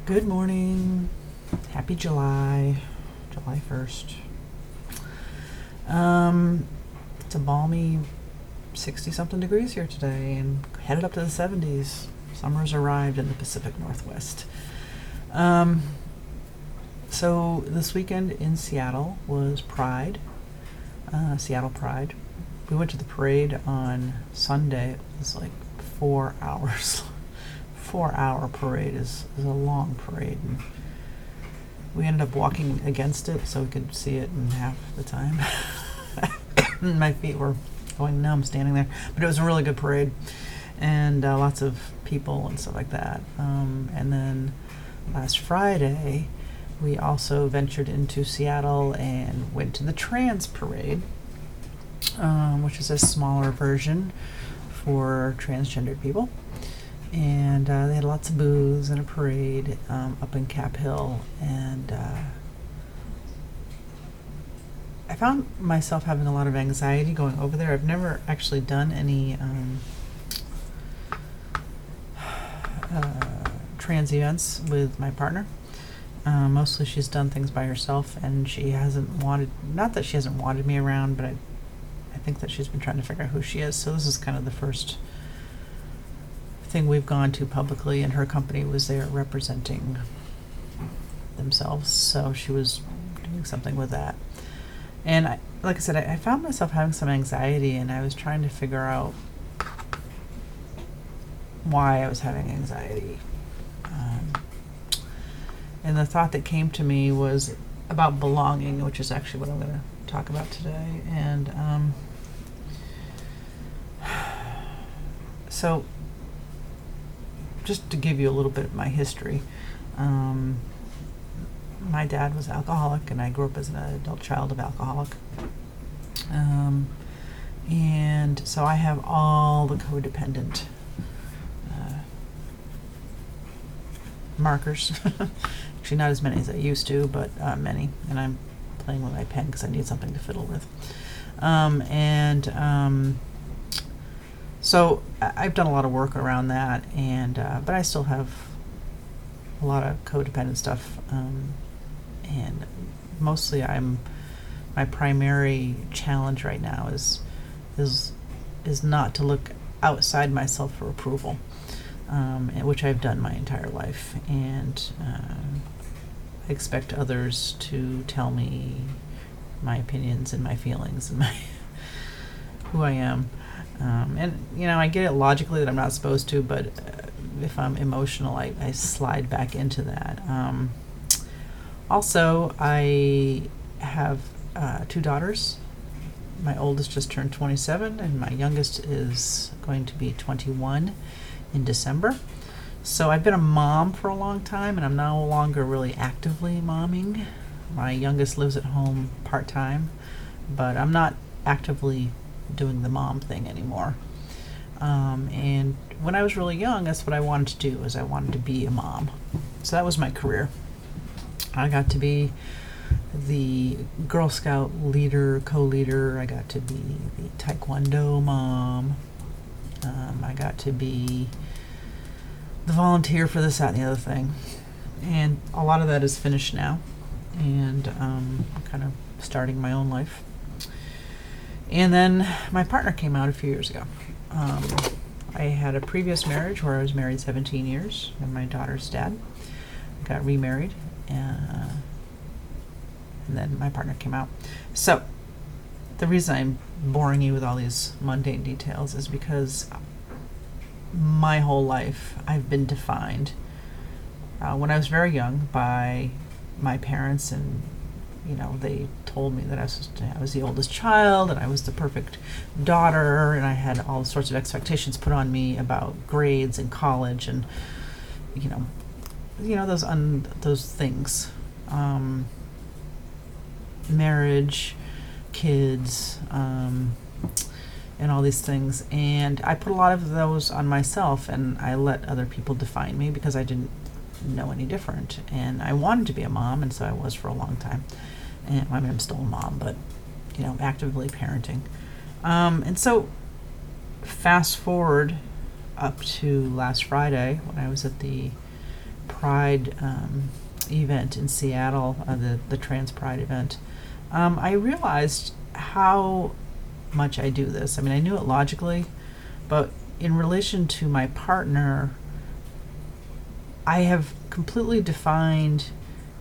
Good morning. Happy July 1st. It's a balmy 60 something degrees here today and headed up to the 70s. Summer's arrived in the Pacific Northwest. So this weekend in Seattle was Pride, Seattle Pride. We went to the parade on Sunday. It was like 4 hours. 4-hour parade is a long parade, and we ended up walking against it so we could see it in half the time. My feet were going numb standing there, but it was a really good parade, and lots of people and stuff like that. And then last Friday we also ventured into Seattle and went to the Trans Parade, which is a smaller version for transgendered people. And they had lots of booths and a parade up in Cap Hill, and I found myself having a lot of anxiety going over there. I've never actually done any trans events with my partner. Mostly she's done things by herself, and she hasn't wanted, not that she hasn't wanted me around, but I think that she's been trying to figure out who she is. So this is kind of the first thing we've gone to publicly, and her company was there representing themselves, so she was doing something with that. And like I said, I found myself having some anxiety, and I was trying to figure out why I was having anxiety. And the thought that came to me was about belonging, which is actually what I'm going to talk about today. And so just to give you a little bit of my history, my dad was alcoholic, and I grew up as an adult child of alcoholic. And so I have all the codependent markers. Actually, not as many as I used to, but many. And I'm playing with my pen because I need something to fiddle with. So I've done a lot of work around that, and but I still have a lot of codependent stuff, and mostly my primary challenge right now is not to look outside myself for approval, which I've done my entire life, and I expect others to tell me my opinions and my feelings and who I am. And I get it logically that I'm not supposed to, but if I'm emotional, I slide back into that. Also, I have 2 daughters. My oldest just turned 27, and my youngest is going to be 21 in December. So I've been a mom for a long time, and I'm no longer really actively momming. My youngest lives at home part-time, but I'm not actively doing the mom thing anymore. And when I was really young, that's what I wanted to do, is I wanted to be a mom. So that was my career. I got to be the Girl Scout leader, co-leader. I got to be the Taekwondo mom. I got to be the volunteer for this, that, and the other thing. And a lot of that is finished now. And I'm kind of starting my own life. And then my partner came out a few years ago. I had a previous marriage where I was married 17 years, and my daughter's dad. I got remarried, and then my partner came out. So the reason I'm boring you with all these mundane details is because my whole life I've been defined, when I was very young, by my parents, and they told me that I was the oldest child, and I was the perfect daughter, and I had all sorts of expectations put on me about grades in college, and those things, marriage, kids, and all these things. And I put a lot of those on myself, and I let other people define me because I didn't know any different. And I wanted to be a mom, and so I was for a long time. And I'm still a mom, but actively parenting. And so fast forward up to last Friday when I was at the Pride event in Seattle, the Trans Pride event, I realized how much I do this. I mean, I knew it logically, but in relation to my partner, I have completely defined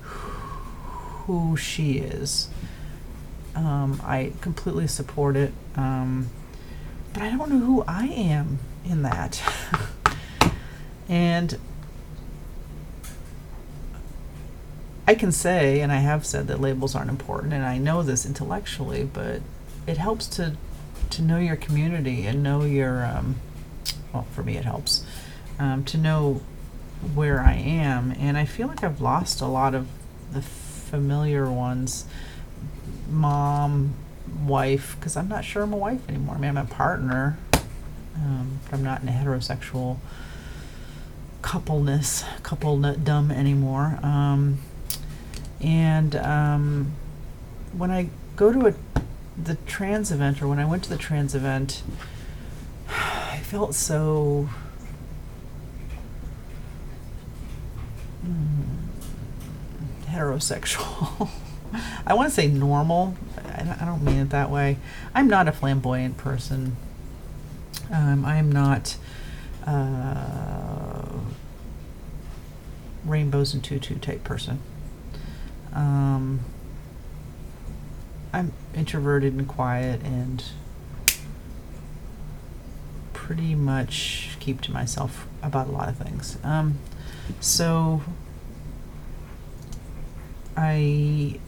who she is. I completely support it, but I don't know who I am in that. And I can say, and I have said, that labels aren't important, and I know this intellectually, but it helps to know your community and know your, well, for me it helps, to know where I am. And I feel like I've lost a lot of the familiar ones. Mom, wife, because I'm not sure I'm a wife anymore. I mean, I'm a partner, but I'm not in a heterosexual coupledom anymore. When I go to the trans event, or when I went to the trans event, I felt so heterosexual. I want to say normal. I don't mean it that way. I'm not a flamboyant person. I'm not rainbows and tutu type person. I'm introverted and quiet and pretty much keep to myself about a lot of things. So I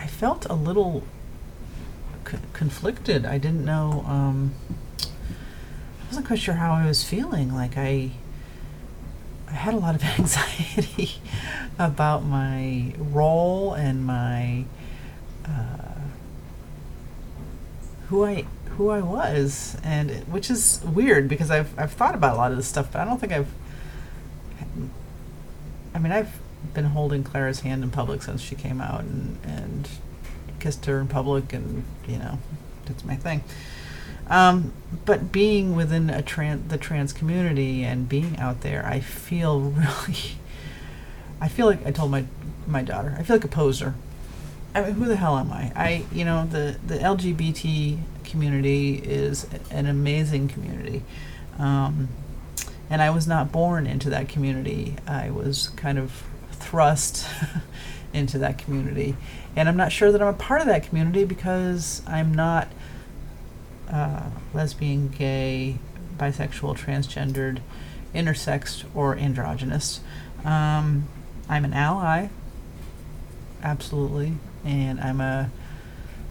felt a little conflicted. I didn't know, I wasn't quite sure how I was feeling. Like I had a lot of anxiety about my role and my who I was, and which is weird because I've thought about a lot of this stuff, but I don't think I've been holding Clara's hand in public since she came out, and kissed her in public, and that's my thing. But being within the trans community and being out there, I feel like I told my daughter, I feel like a poser. I mean, who the hell am I? The LGBT community is an amazing community. And I was not born into that community. I was kind of thrust into that community. And I'm not sure that I'm a part of that community because I'm not lesbian, gay, bisexual, transgendered, intersex, or androgynous. I'm an ally, absolutely, and I'm a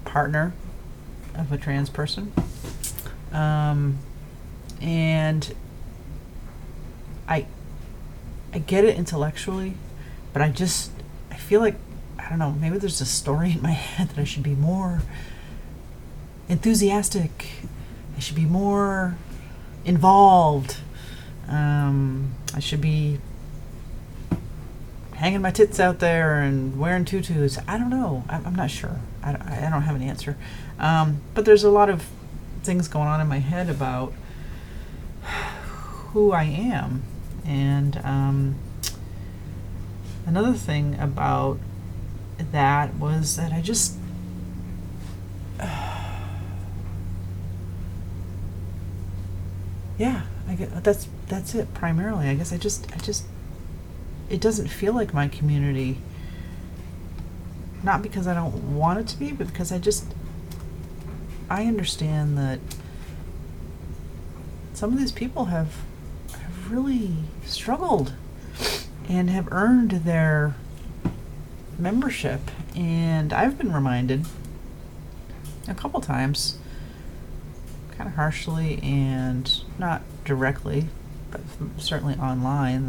partner of a trans person. And I get it intellectually, but I feel like, I don't know, maybe there's a story in my head that I should be more enthusiastic. I should be more involved. I should be hanging my tits out there and wearing tutus. I don't know. I'm not sure. I don't have an answer. But there's a lot of things going on in my head about who I am. And another thing about that was that I just I get that's it primarily. I guess I just it doesn't feel like my community, not because I don't want it to be, but because I understand that some of these people have really struggled and have earned their membership. And I've been reminded a couple times, kind of harshly and not directly, but certainly online,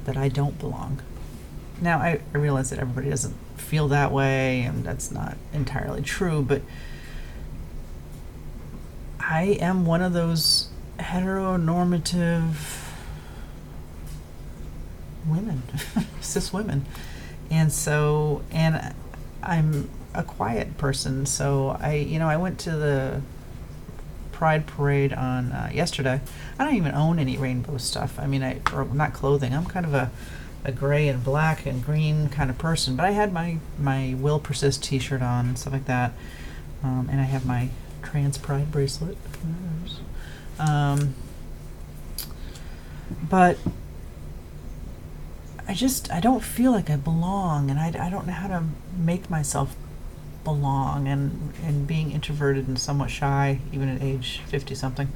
that I don't belong. Now, I realize that everybody doesn't feel that way, and that's not entirely true, but I am one of those heteronormative women, cis women. And I'm a quiet person, so I went to the Pride Parade on yesterday. I don't even own any rainbow stuff. I mean, or not clothing. I'm kind of a gray and black and green kind of person. But I had my Will Persist T-shirt on and stuff like that, and I have my Trans Pride bracelet. But I don't feel like I belong, and I don't know how to make myself belong, and being introverted and somewhat shy, even at age 50 something,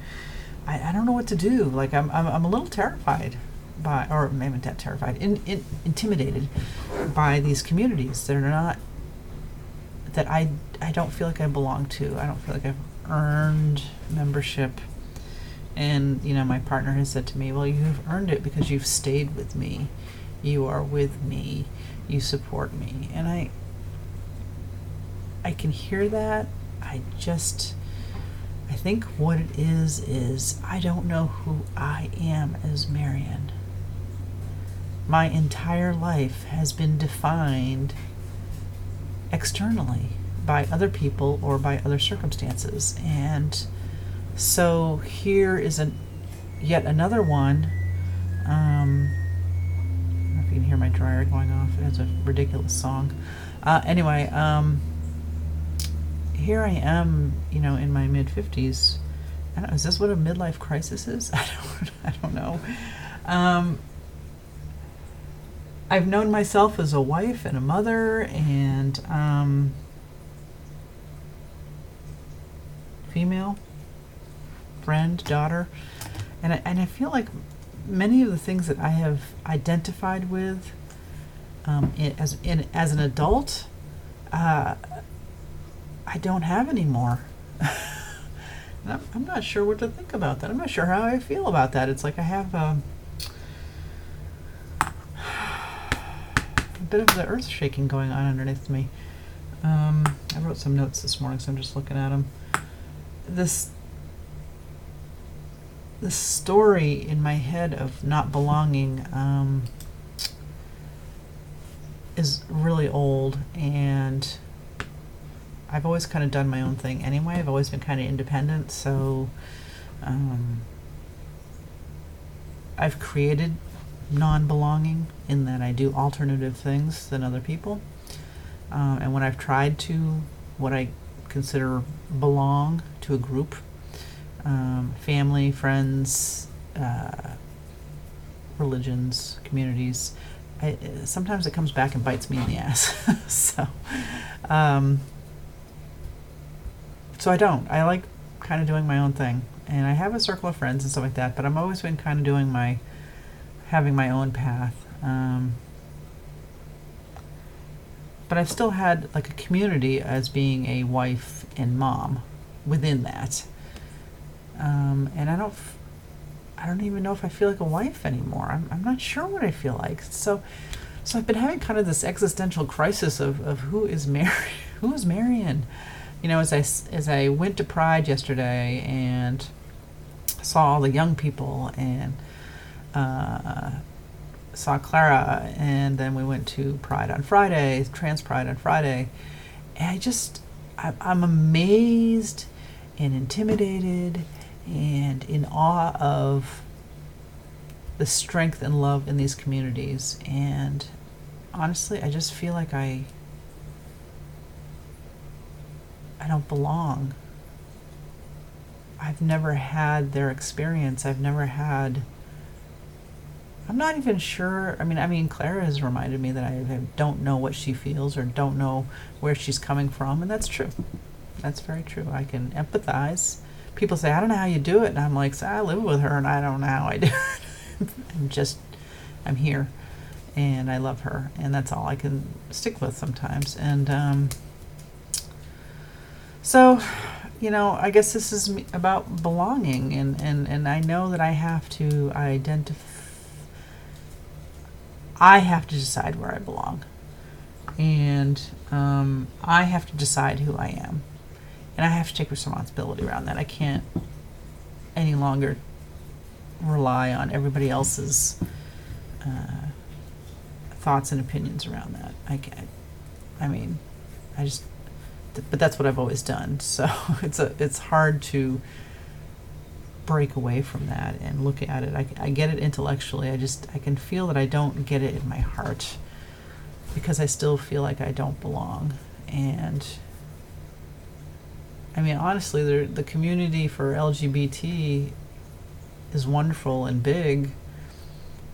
I don't know what to do. Like I'm a little terrified by, or maybe not terrified, intimidated by these communities that are not, that I don't feel like I belong to. I don't feel like I've earned membership. And, you know, my partner has said to me, well, you've earned it because you've stayed with me. You are with me. You support me. And I can hear that. I think what it is I don't know who I am as Marian. My entire life has been defined externally by other people or by other circumstances. And so here is yet another one. I don't know if you can hear my dryer going off. It has a ridiculous song. Anyway, here I am, you know, in my mid-50s. I don't know, is this what a midlife crisis is? I don't know. I've known myself as a wife and a mother and female, friend, daughter, and I feel like many of the things that I have identified with as an adult, I don't have anymore. And I'm not sure what to think about that. I'm not sure how I feel about that. It's like I have a bit of the earth shaking going on underneath me. I wrote some notes this morning, so I'm just looking at them. This story in my head of not belonging is really old, and I've always kind of done my own thing anyway. I've always been kind of independent, so I've created non-belonging in that I do alternative things than other people. And when I've tried to, what I consider belong to a group, family, friends, religions, communities, sometimes it comes back and bites me in the ass. So I don't. I like kind of doing my own thing. And I have a circle of friends and stuff like that, but I'm always been kind of having my own path. But I've still had like a community as being a wife and mom within that. And I don't even know if I feel like a wife anymore. I'm not sure what I feel like. So I've been having kind of this existential crisis of who is Marian? You know, as I went to Pride yesterday and saw all the young people and saw Clara, and then we went to Pride on Friday, Trans Pride on Friday, and I'm amazed and intimidated and in awe of the strength and love in these communities. And honestly, I just feel like I don't belong. I've never had their experience. I'm not even sure. I mean, Clara has reminded me that I don't know what she feels or don't know where she's coming from, and that's true. That's very true. I can empathize. People say, I don't know how you do it, and I'm like, so I live with her, and I don't know how I do it. I'm here, and I love her, and that's all I can stick with sometimes. And so, you know, I guess this is about belonging, and I know that I have to I have to decide where I belong, and I have to decide who I am, and I have to take responsibility around that. I can't any longer rely on everybody else's thoughts and opinions around that. But that's what I've always done. So it's hard to break away from that and look at it. I get it intellectually. I can feel that I don't get it in my heart because I still feel like I don't belong. And I mean, honestly, the community for LGBT is wonderful and big.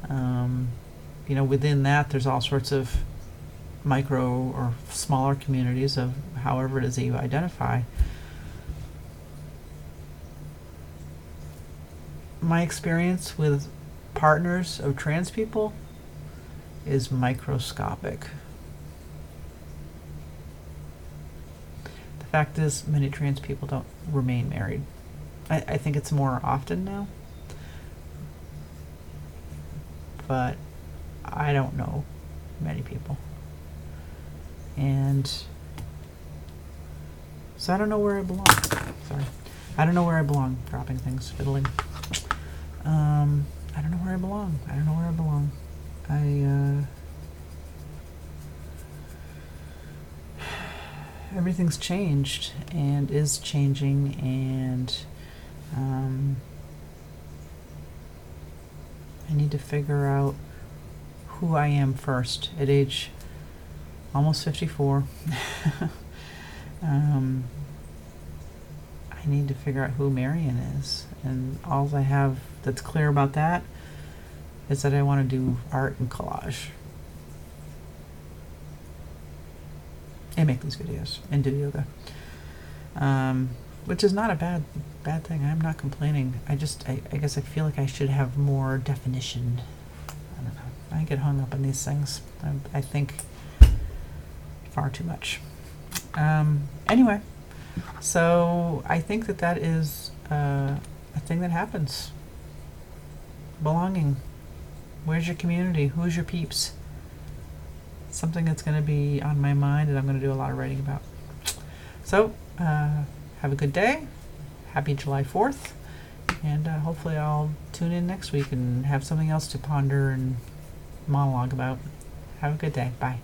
You know, within that, there's all sorts of micro or smaller communities of however it is that you identify. My experience with partners of trans people is microscopic. The fact is, many trans people don't remain married. I think it's more often now, but I don't know many people. And so I don't know where I belong. Sorry. I don't know where I belong. Dropping things, fiddling. I don't know where I belong. I don't know where I belong. Everything's changed and is changing, and I need to figure out who I am first at age almost 54. I need to figure out who Marion is, and all I have that's clear about that is that I want to do art and collage and make these videos and do yoga, which is not a bad thing. I'm not complaining. I guess I feel like I should have more definition. I don't know. I get hung up on these things. I think far too much. Anyway, so I think that is a thing that happens. Belonging. Where's your community? Who's your peeps? Something that's going to be on my mind and I'm going to do a lot of writing about. So, have a good day. Happy July 4th. And hopefully I'll tune in next week and have something else to ponder and monologue about. Have a good day. Bye.